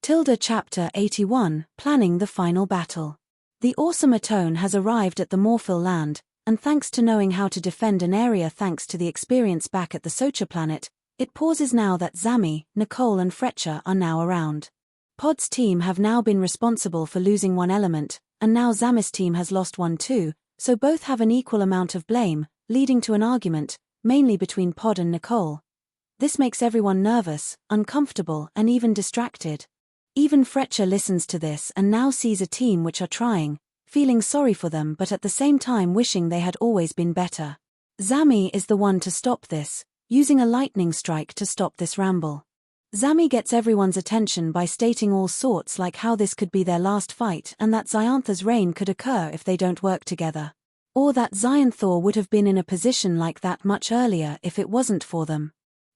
Chapter 81, Planning the Final Battle. The awesome Atone has arrived at the Morphil land, and thanks to knowing how to defend an area thanks to the experience back at the Socha planet, it pauses now that Zami, Nicole and Fletcher are now around. Pod's team have now been responsible for losing one element, and now Zami's team has lost one too, so both have an equal amount of blame, leading to an argument, mainly between Pod and Nicole. This makes everyone nervous, uncomfortable and even distracted. Even Fletcher listens to this and now sees a team which are trying, feeling sorry for them but at the same time wishing they had always been better. Zami is the one to stop this, using a lightning strike to stop this ramble. Zami gets everyone's attention by stating all sorts like how this could be their last fight and that Xayantha's reign could occur if they don't work together. Or that Xayanthor would have been in a position like that much earlier if it wasn't for them.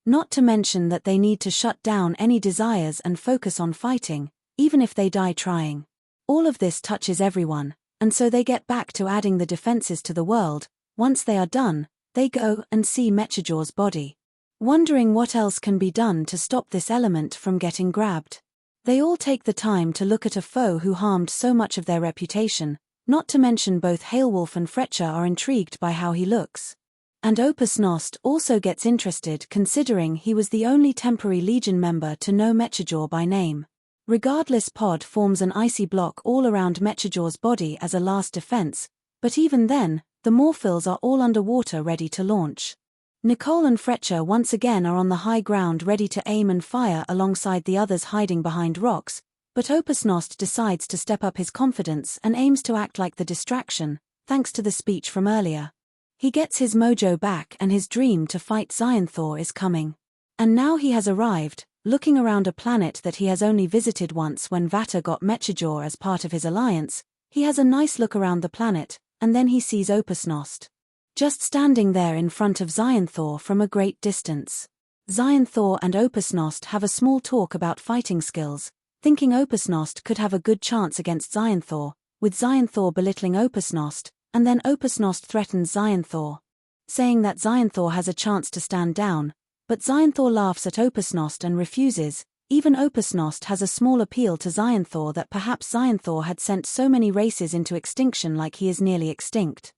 Not to mention that they need to shut down any desires and focus on fighting, even if they die trying. All of this touches everyone, and so they get back to adding the defenses to the world. Once they are done, they go and see Mechajor's body. Wondering what else can be done to stop this element from getting grabbed. They all take the time to look at a foe who harmed so much of their reputation, not to mention both Hailwolf and Fletcher are intrigued by how he looks. And Opus Nost also gets interested considering he was the only temporary Legion member to know Mechajor by name. Regardless, Pod forms an icy block all around Mechajor's body as a last defense, but even then, the Morphils are all underwater ready to launch. Nicole and Fletcher once again are on the high ground ready to aim and fire alongside the others hiding behind rocks, but Opus Nost decides to step up his confidence and aims to act like the distraction, thanks to the speech from earlier. He gets his mojo back and his dream to fight Xayanthor is coming. And now he has arrived, looking around a planet that he has only visited once when Vata got Mechajor as part of his alliance. He has a nice look around the planet, and then he sees Opus Nost. Just standing there in front of Xayanthor from a great distance. Xayanthor and Opus Nost have a small talk about fighting skills, thinking Opus Nost could have a good chance against Xayanthor, with Xayanthor belittling Opus Nost. And then Opus Nost threatens Xayanthor, saying that Xayanthor has a chance to stand down, but Xayanthor laughs at Opus Nost and refuses. Even Opus Nost has a small appeal to Xayanthor that perhaps Xayanthor had sent so many races into extinction like he is nearly extinct.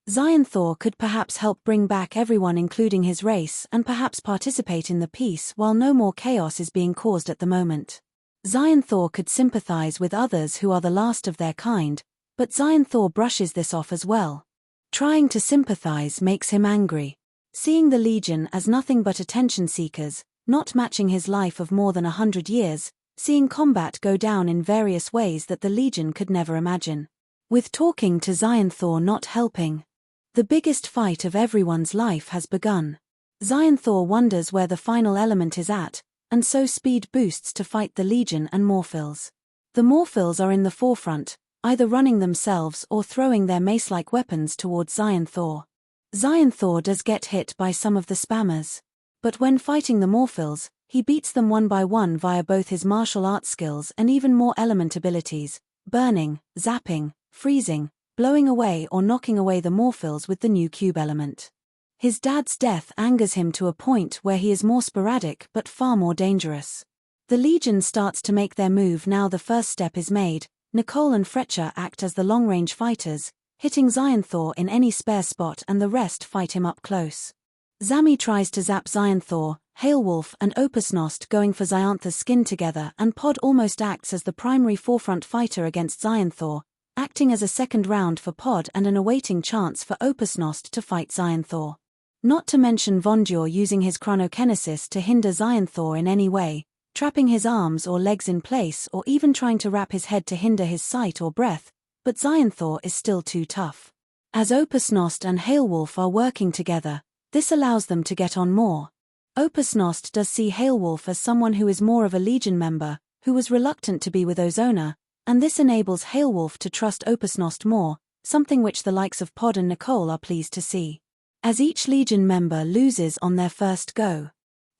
Xayanthor could perhaps help bring back everyone including his race and perhaps participate in the peace while no more chaos is being caused at the moment. Xayanthor could sympathize with others who are the last of their kind, but Xayanthor brushes this off as well. Trying to sympathize makes him angry. Seeing the Legion as nothing but attention seekers, not matching his life of more than 100 years, seeing combat go down in various ways that the Legion could never imagine. With talking to Xayanthor not helping. The biggest fight of everyone's life has begun. Xayanthor wonders where the final element is at, and so speed boosts to fight the Legion and Morphils. The Morphils are in the forefront, either running themselves or throwing their mace-like weapons towards Xayanthor. Xayanthor does get hit by some of the spammers. But when fighting the Morphils, he beats them one by one via both his martial arts skills and even more element abilities, burning, zapping, freezing, blowing away or knocking away the Morphils with the new cube element. His dad's death angers him to a point where he is more sporadic but far more dangerous. The Legion starts to make their move now the first step is made. Nicole and Fletcher act as the long-range fighters, hitting Xayanthor in any spare spot and the rest fight him up close. Zami tries to zap Xayanthor, Hailwolf and Opus Nost going for Xayantha's skin together and Pod almost acts as the primary forefront fighter against Xayanthor, acting as a second round for Pod and an awaiting chance for Opus Nost to fight Xayanthor. Not to mention Vonjor using his chronokinesis to hinder Xayanthor in any way, trapping his arms or legs in place or even trying to wrap his head to hinder his sight or breath, but Xayanthor is still too tough. As Opus Nost and Hailwolf are working together, this allows them to get on more. Opus Nost does see Hailwolf as someone who is more of a Legion member, who was reluctant to be with Ozona, and this enables Hailwolf to trust Opus Nost more, something which the likes of Pod and Nicole are pleased to see. As each Legion member loses on their first go,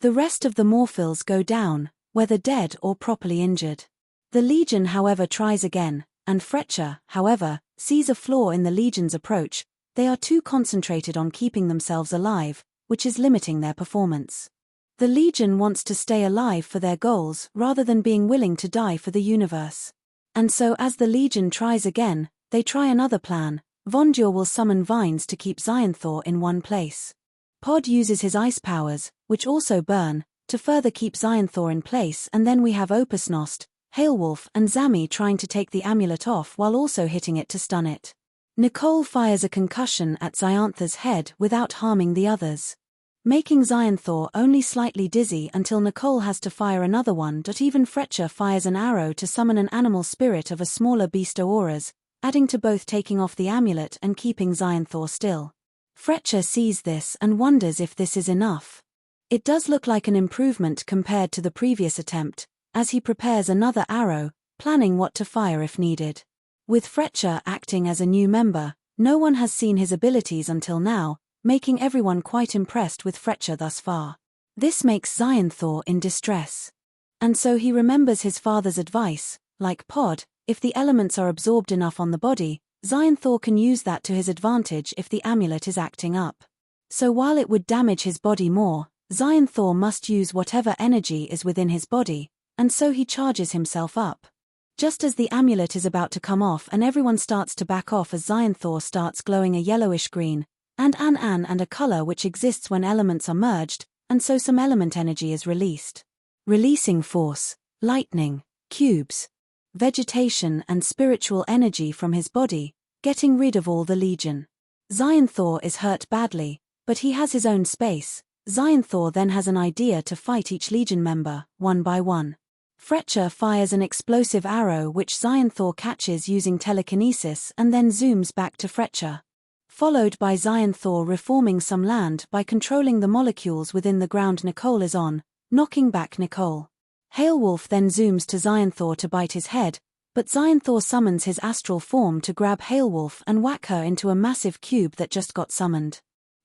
the rest of the Morphils go down, whether dead or properly injured. The Legion however tries again, and Fletcher, however, sees a flaw in the Legion's approach. They are too concentrated on keeping themselves alive, which is limiting their performance. The Legion wants to stay alive for their goals rather than being willing to die for the universe. And so as the Legion tries again, they try another plan. Vondur will summon vines to keep Xyanthor in one place. Pod uses his ice powers, which also burn, to further keep Xyanthor in place, and then we have Opusnost, Hailwolf and Zami trying to take the amulet off while also hitting it to stun it. Nicole fires a concussion at Xyanthor's head without harming the others, making Xyanthor only slightly dizzy until Nicole has to fire another one. Even Fretcher fires an arrow to summon an animal spirit of a smaller beast auras, adding to both taking off the amulet and keeping Xyanthor still. Fretcher sees this and wonders if this is enough. It does look like an improvement compared to the previous attempt, as he prepares another arrow, planning what to fire if needed. With Fretcher acting as a new member, no one has seen his abilities until now, making everyone quite impressed with Fretcher thus far. This makes Xyanthor in distress. And so he remembers his father's advice, like Pod, if the elements are absorbed enough on the body, Xyanthor can use that to his advantage if the amulet is acting up. So while it would damage his body more, Xyanthor must use whatever energy is within his body, and so he charges himself up. Just as the amulet is about to come off and everyone starts to back off as Xyanthor starts glowing a yellowish green, and a color which exists when elements are merged, and so some element energy is released. Releasing force, lightning, cubes, vegetation and spiritual energy from his body, getting rid of all the Legion. Xyanthor is hurt badly, but he has his own space. Xyanthor then has an idea to fight each Legion member, one by one. Fretcher fires an explosive arrow which Xyanthor catches using telekinesis and then zooms back to Fretcher. Followed by Xyanthor reforming some land by controlling the molecules within the ground Nicole is on, knocking back Nicole. Hailwolf then zooms to Xyanthor to bite his head, but Xyanthor summons his astral form to grab Hailwolf and whack her into a massive cube that just got summoned.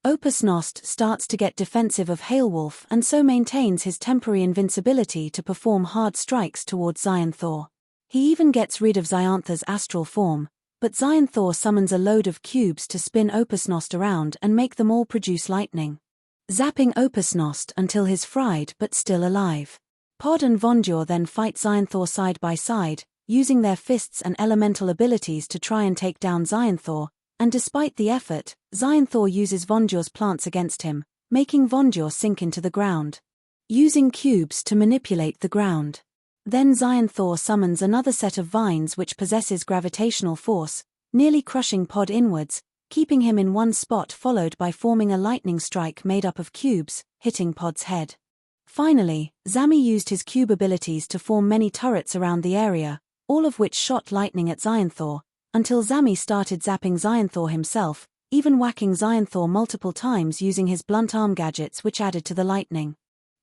Opusnost starts to get defensive of Hailwolf and so maintains his temporary invincibility to perform hard strikes towards Xyanthor. He even gets rid of Xyanthor's astral form, but Xyanthor summons a load of cubes to spin Opusnost around and make them all produce lightning, zapping Opusnost until he's fried but still alive. Pod and Vondur then fight Xyanthor side by side, using their fists and elemental abilities to try and take down Xyanthor, and despite the effort, Xyanthor uses Vondur's plants against him, making Vondur sink into the ground, using cubes to manipulate the ground. Then Xyanthor summons another set of vines which possesses gravitational force, nearly crushing Pod inwards, keeping him in one spot, followed by forming a lightning strike made up of cubes, hitting Pod's head. Finally, Zami used his cube abilities to form many turrets around the area, all of which shot lightning at Xyanthor, until Zami started zapping Xyanthor himself, even whacking Xyanthor multiple times using his blunt arm gadgets which added to the lightning.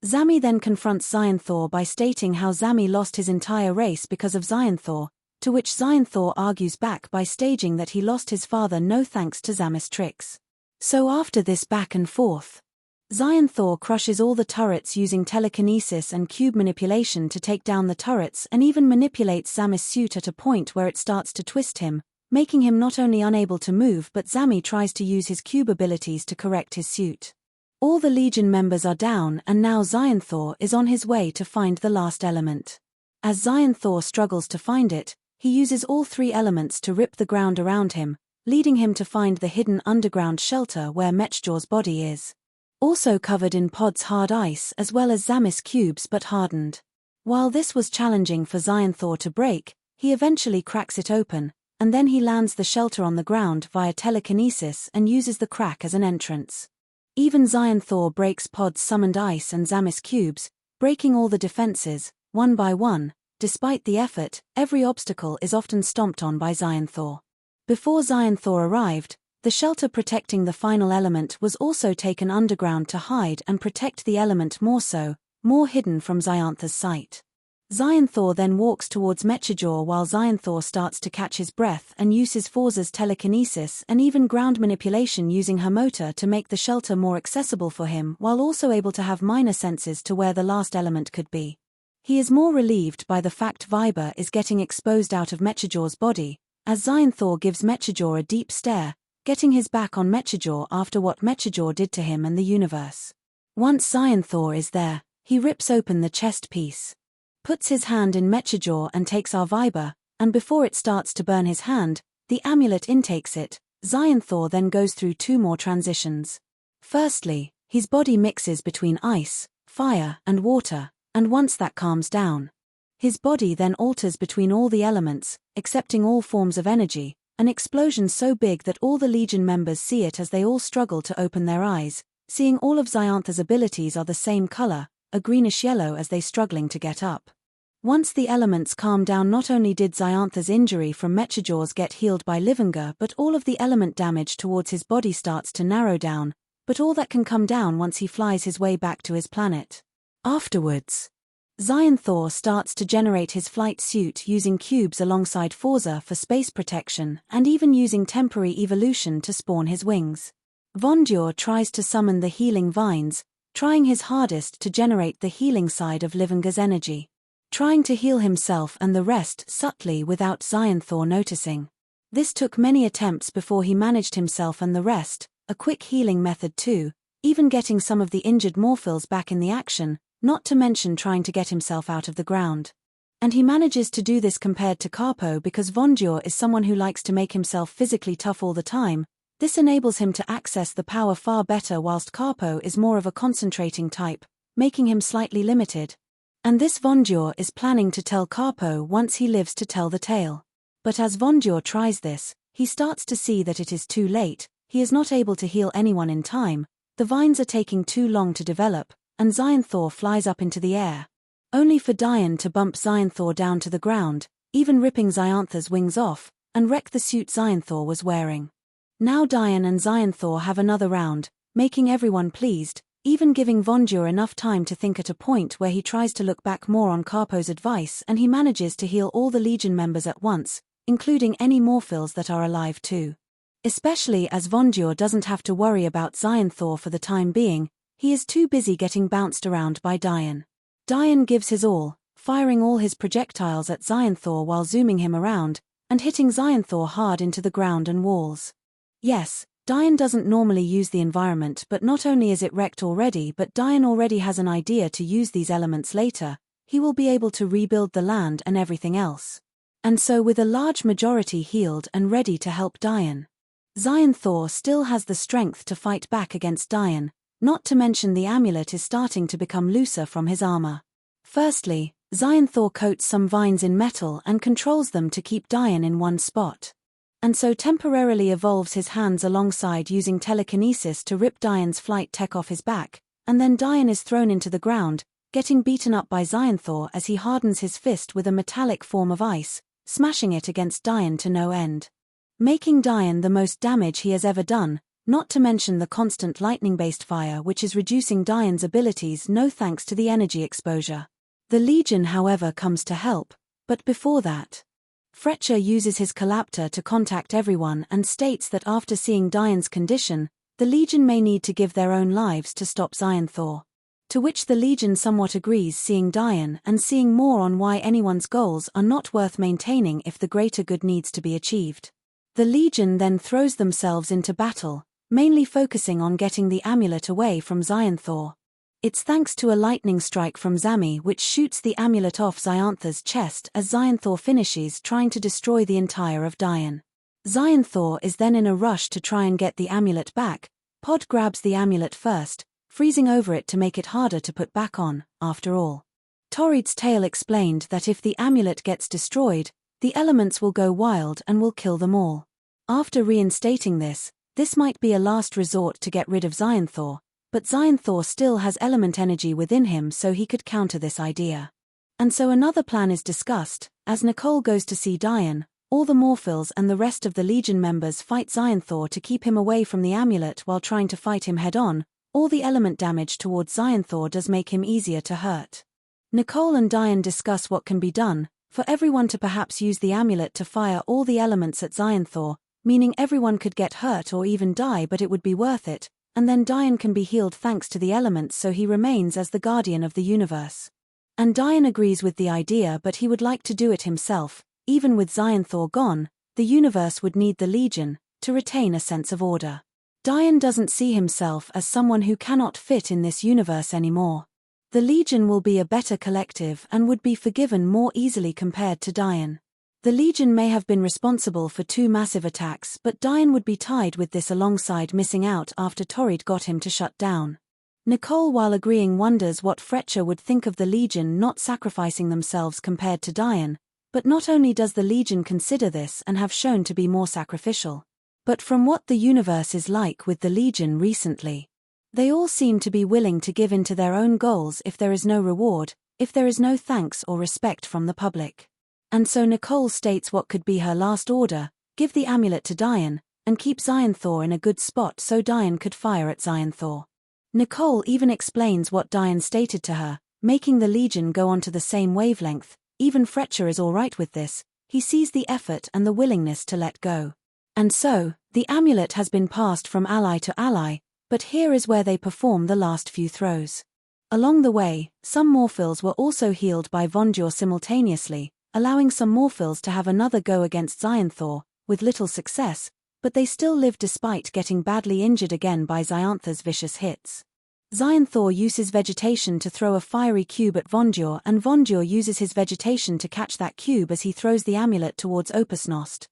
Zami then confronts Xyanthor by stating how Zami lost his entire race because of Xyanthor, to which Xyanthor argues back by staging that he lost his father no thanks to Zami's tricks. So after this back and forth, Xyanthor crushes all the turrets using telekinesis and cube manipulation to take down the turrets, and even manipulates Zami's suit at a point where it starts to twist him, making him not only unable to move, but Zami tries to use his cube abilities to correct his suit. All the Legion members are down, and now Xyanthor is on his way to find the last element. As Xyanthor struggles to find it, he uses all three elements to rip the ground around him, leading him to find the hidden underground shelter where Mechjor's body is, also covered in Pod's hard ice as well as Zami's cubes but hardened. While this was challenging for Xyanthor to break, he eventually cracks it open, and then he lands the shelter on the ground via telekinesis and uses the crack as an entrance. Even Xyanthor breaks Pod's summoned ice and Zami's cubes, breaking all the defenses, one by one. Despite the effort, every obstacle is often stomped on by Xyanthor. Before Xyanthor arrived, the shelter protecting the final element was also taken underground to hide and protect the element more hidden from Xyanthor's sight. Xyanthor then walks towards Mechjor while Xyanthor starts to catch his breath and uses Forza's telekinesis and even ground manipulation using her motor to make the shelter more accessible for him, while also able to have minor senses to where the last element could be. He is more relieved by the fact Viber is getting exposed out of Mechjor's body, as Xyanthor gives Mechjor a deep stare, getting his back on Mechjor after what Mechjor did to him and the universe. Once Zionthor is there, he rips open the chest piece, puts his hand in Mechajaw and takes our Viber, and before it starts to burn his hand, the amulet intakes it. Zionthor then goes through 2 more transitions. Firstly, his body mixes between ice, fire, and water, and once that calms down, his body then alters between all the elements, accepting all forms of energy, an explosion so big that all the Legion members see it as they all struggle to open their eyes, seeing all of Zionthor's abilities are the same color, a greenish-yellow as they struggling to get up. Once the elements calm down, not only did Zionthor's injury from Mechajaws get healed by Livingar, but all of the element damage towards his body starts to narrow down, but all that can come down once he flies his way back to his planet. Afterwards, Zionthor starts to generate his flight suit using cubes alongside Forza for space protection and even using temporary evolution to spawn his wings. Vondur tries to summon the healing vines, trying his hardest to generate the healing side of Livingar's energy, trying to heal himself and the rest subtly without Zionthor noticing. This took many attempts before he managed himself and the rest, a quick healing method too, even getting some of the injured Morphils back in the action, not to mention trying to get himself out of the ground. And he manages to do this compared to Carpo because Vondur is someone who likes to make himself physically tough all the time. This enables him to access the power far better, whilst Carpo is more of a concentrating type, making him slightly limited. And this Vondur is planning to tell Carpo once he lives to tell the tale. But as Vondur tries this, he starts to see that it is too late, he is not able to heal anyone in time, the vines are taking too long to develop, and Zionthor flies up into the air, only for Dian to bump Zionthor down to the ground, even ripping Zionthor's wings off, and wreck the suit Zionthor was wearing. Now Dian and Zionthor have another round, making everyone pleased, even giving Vondur enough time to think at a point where he tries to look back more on Carpo's advice and he manages to heal all the Legion members at once, including any Morphils that are alive too. Especially as Vondur doesn't have to worry about Zionthor for the time being, he is too busy getting bounced around by Dian. Dian gives his all, firing all his projectiles at Zionthor while zooming him around, and hitting Zionthor hard into the ground and walls. Yes, Dian doesn't normally use the environment, but not only is it wrecked already, but Dian already has an idea to use these elements later. He will be able to rebuild the land and everything else. And so with a large majority healed and ready to help Dian, Zionthor still has the strength to fight back against Dian, not to mention the amulet is starting to become looser from his armor. Firstly, Zionthor coats some vines in metal and controls them to keep Dian in one spot, and so temporarily evolves his hands alongside using telekinesis to rip Dian's flight tech off his back, and then Dian is thrown into the ground, getting beaten up by Zionthor as he hardens his fist with a metallic form of ice, smashing it against Dian to no end, making Dian the most damage he has ever done, not to mention the constant lightning-based fire which is reducing Dian's abilities no thanks to the energy exposure. The Legion however comes to help, but before that, Fletcher uses his collaptor to contact everyone and states that after seeing Dian's condition, the Legion may need to give their own lives to stop Zionthor. To which the Legion somewhat agrees, seeing Dian and seeing more on why anyone's goals are not worth maintaining if the greater good needs to be achieved. The Legion then throws themselves into battle, mainly focusing on getting the amulet away from Zionthor. It's thanks to a lightning strike from Zami which shoots the amulet off Zionthor's chest as Zionthor finishes trying to destroy the entire of Dian. Zionthor is then in a rush to try and get the amulet back. Pod grabs the amulet first, freezing over it to make it harder to put back on, after all. Torrid's tale explained that if the amulet gets destroyed, the elements will go wild and will kill them all. After reinstating this might be a last resort to get rid of Zionthor, but Zionthor still has element energy within him so he could counter this idea. And so another plan is discussed. As Nicole goes to see Dian, all the Morphils and the rest of the Legion members fight Zionthor to keep him away from the amulet while trying to fight him head-on. All the element damage towards Zionthor does make him easier to hurt. Nicole and Dian discuss what can be done, for everyone to perhaps use the amulet to fire all the elements at Zionthor, meaning everyone could get hurt or even die, but it would be worth it, and then Dian can be healed thanks to the elements, so he remains as the guardian of the universe. And Dian agrees with the idea, but he would like to do it himself. Even with Zionthor gone, the universe would need the Legion to retain a sense of order. Dian doesn't see himself as someone who cannot fit in this universe anymore. The Legion will be a better collective and would be forgiven more easily compared to Dian. The Legion may have been responsible for 2 massive attacks, but Dian would be tied with this alongside missing out after Torrid got him to shut down. Nicole, while agreeing, wonders what Fletcher would think of the Legion not sacrificing themselves compared to Dian, but not only does the Legion consider this and have shown to be more sacrificial, but from what the universe is like with the Legion recently, they all seem to be willing to give in to their own goals if there is no reward, if there is no thanks or respect from the public. And so Nicole states what could be her last order: give the amulet to Dian, and keep Xionthor in a good spot so Dian could fire at Xionthor. Nicole even explains what Dian stated to her, making the Legion go onto the same wavelength. Even Fletcher is alright with this, he sees the effort and the willingness to let go. And so, the amulet has been passed from ally to ally, but here is where they perform the last few throws. Along the way, some Morphils were also healed by Vonjor simultaneously, allowing some Morphils to have another go against Xionthor, with little success, but they still lived despite getting badly injured again by Xionthor's vicious hits. Xionthor uses vegetation to throw a fiery cube at Vonjor, and Vonjor uses his vegetation to catch that cube as he throws the amulet towards Opusnost.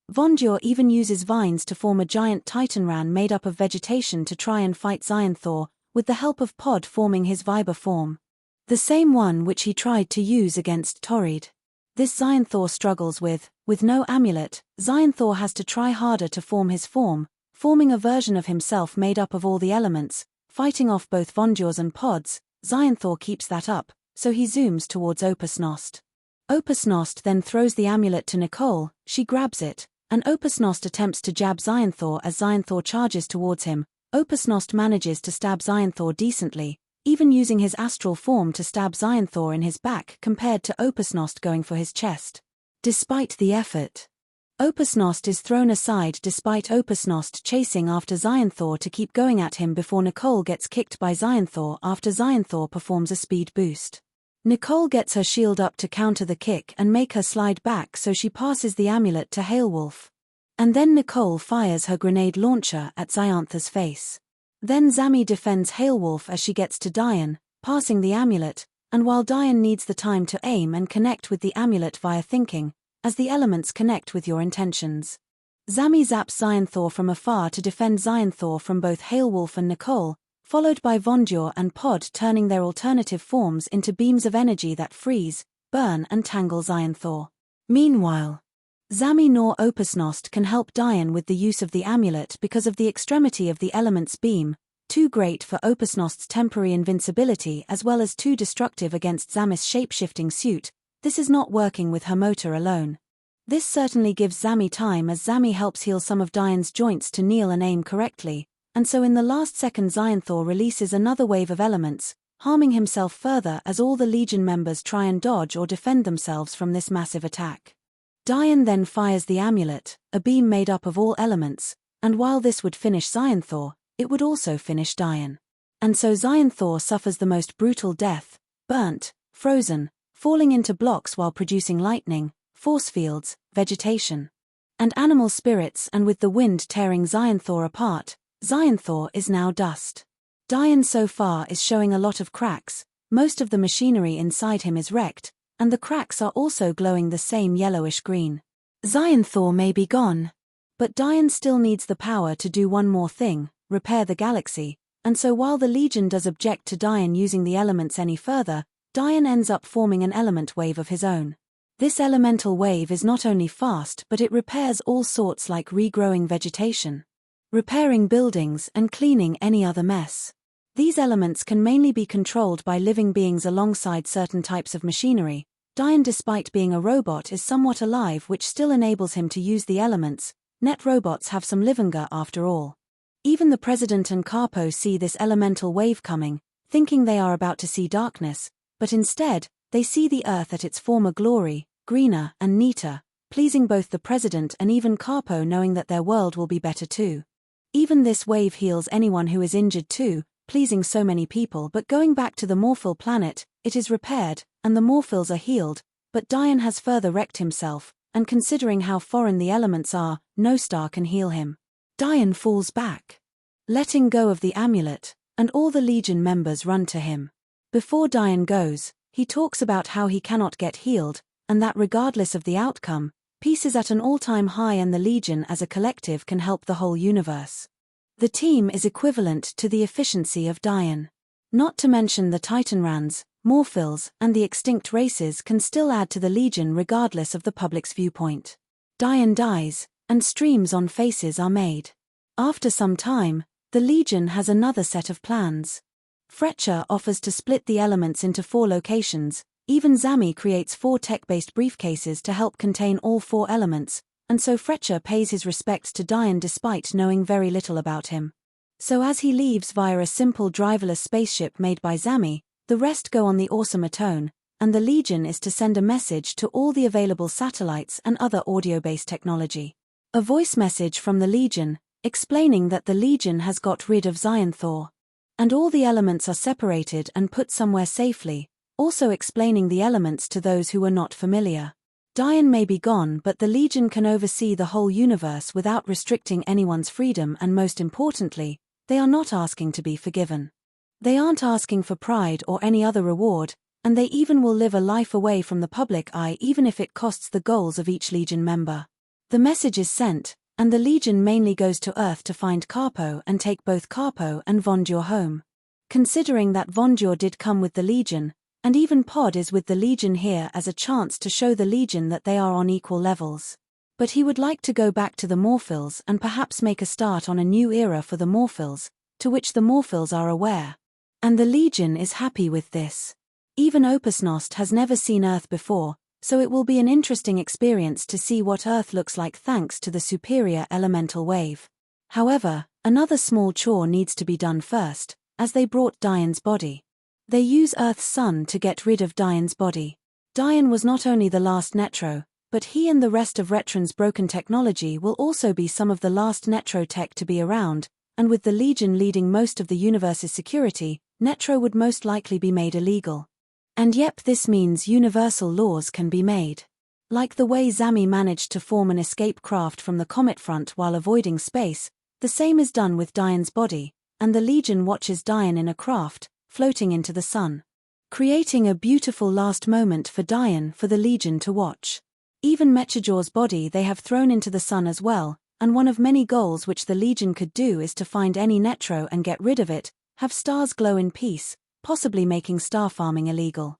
Vonjor even uses vines to form a giant Titanran made up of vegetation to try and fight Xionthor, with the help of Pod forming his Viber form. The same one which he tried to use against Torrid. This Xionthor struggles with no amulet. Xionthor has to try harder to form his form, forming a version of himself made up of all the elements, fighting off both Vonjors and Pods. Xionthor keeps that up, so he zooms towards Opusnost. Opusnost then throws the amulet to Nicole, she grabs it, and Opusnost attempts to jab Xionthor as Xionthor charges towards him. Opusnost manages to stab Xionthor decently, even using his astral form to stab Xionthor in his back compared to Opusnost going for his chest. Despite the effort, Opusnost is thrown aside despite Opusnost chasing after Xionthor to keep going at him before Nicole gets kicked by Xionthor after Xionthor performs a speed boost. Nicole gets her shield up to counter the kick and make her slide back, so she passes the amulet to Hailwolf. And then Nicole fires her grenade launcher at Xionthor's face. Then Zami defends Hailwolf as she gets to Dian, passing the amulet, and while Dian needs the time to aim and connect with the amulet via thinking, as the elements connect with your intentions. Zami zaps Xionthor from afar to defend Xionthor from both Hailwolf and Nicole, followed by Vonjor and Pod turning their alternative forms into beams of energy that freeze, burn and tangle Xionthor. Meanwhile, Zami nor Opusnost can help Dian with the use of the amulet because of the extremity of the element's beam, too great for Opusnost's temporary invincibility as well as too destructive against Zami's shape-shifting suit. This is not working with her motor alone. This certainly gives Zami time as Zami helps heal some of Dian's joints to kneel and aim correctly, and so in the last second Xionthor releases another wave of elements, harming himself further as all the Legion members try and dodge or defend themselves from this massive attack. Dian then fires the amulet, a beam made up of all elements, and while this would finish Xionthor, it would also finish Dian. And so Xionthor suffers the most brutal death, burnt, frozen, falling into blocks while producing lightning, force fields, vegetation, and animal spirits, and with the wind tearing Xionthor apart, Xionthor is now dust. Dian so far is showing a lot of cracks, most of the machinery inside him is wrecked, and the cracks are also glowing the same yellowish green. Xionthor may be gone, but Dian still needs the power to do one more thing, repair the galaxy, and so while the Legion does object to Dian using the elements any further, Dian ends up forming an element wave of his own. This elemental wave is not only fast but it repairs all sorts like regrowing vegetation, repairing buildings and cleaning any other mess. These elements can mainly be controlled by living beings alongside certain types of machinery. Dian, despite being a robot, is somewhat alive, which still enables him to use the elements. Net robots have some livinga after all. Even the President and Capo see this elemental wave coming, thinking they are about to see darkness, but instead, they see the Earth at its former glory, greener and neater, pleasing both the President and even Capo, knowing that their world will be better too. Even this wave heals anyone who is injured too, pleasing so many people. But going back to the Morphil planet, it is repaired, and the Morphils are healed, but Dian has further wrecked himself, and considering how foreign the elements are, no star can heal him. Dian falls back. letting go of the amulet, and all the Legion members run to him. Before Dian goes, he talks about how he cannot get healed, and that regardless of the outcome, peace is at an all-time high and the Legion as a collective can help the whole universe. The team is equivalent to the efficiency of Dian. Not to mention the Titanrans, Morphils, and the extinct races can still add to the Legion regardless of the public's viewpoint. Dian dies, and streams on faces are made. After some time, the Legion has another set of plans. Fletcher offers to split the elements into 4 locations. Even Zami creates 4 tech-based briefcases to help contain all 4 elements, and so Fletcher pays his respects to Dian despite knowing very little about him. So as he leaves via a simple driverless spaceship made by Zami, the rest go on the Awesome Atone, and the Legion is to send a message to all the available satellites and other audio-based technology. A voice message from the Legion, explaining that the Legion has got rid of Xionthor. And all the elements are separated and put somewhere safely, also explaining the elements to those who are not familiar. Dian may be gone, but the Legion can oversee the whole universe without restricting anyone's freedom, and most importantly, they are not asking to be forgiven. They aren't asking for pride or any other reward, and they even will live a life away from the public eye even if it costs the goals of each Legion member. The message is sent, and the Legion mainly goes to Earth to find Carpo and take both Carpo and Vondur home. Considering that Vondur did come with the Legion, and even Pod is with the Legion here as a chance to show the Legion that they are on equal levels. But he would like to go back to the Morphils and perhaps make a start on a new era for the Morphils, to which the Morphils are aware. And the Legion is happy with this. Even Opusnost has never seen Earth before, so it will be an interesting experience to see what Earth looks like thanks to the superior elemental wave. However, another small chore needs to be done first, as they brought Dian's body. They use Earth's sun to get rid of Dian's body. Dian was not only the last Netro, but he and the rest of Retron's broken technology will also be some of the last Netro tech to be around, and with the Legion leading most of the universe's security, Netro would most likely be made illegal. And yep, this means universal laws can be made. Like the way Zami managed to form an escape craft from the comet front while avoiding space, the same is done with Dian's body, and the Legion watches Dian in a craft, floating into the sun. Creating a beautiful last moment for Dian for the Legion to watch. Even Mechajor's body they have thrown into the sun as well, and one of many goals which the Legion could do is to find any Netro and get rid of it, have stars glow in peace, possibly making star farming illegal.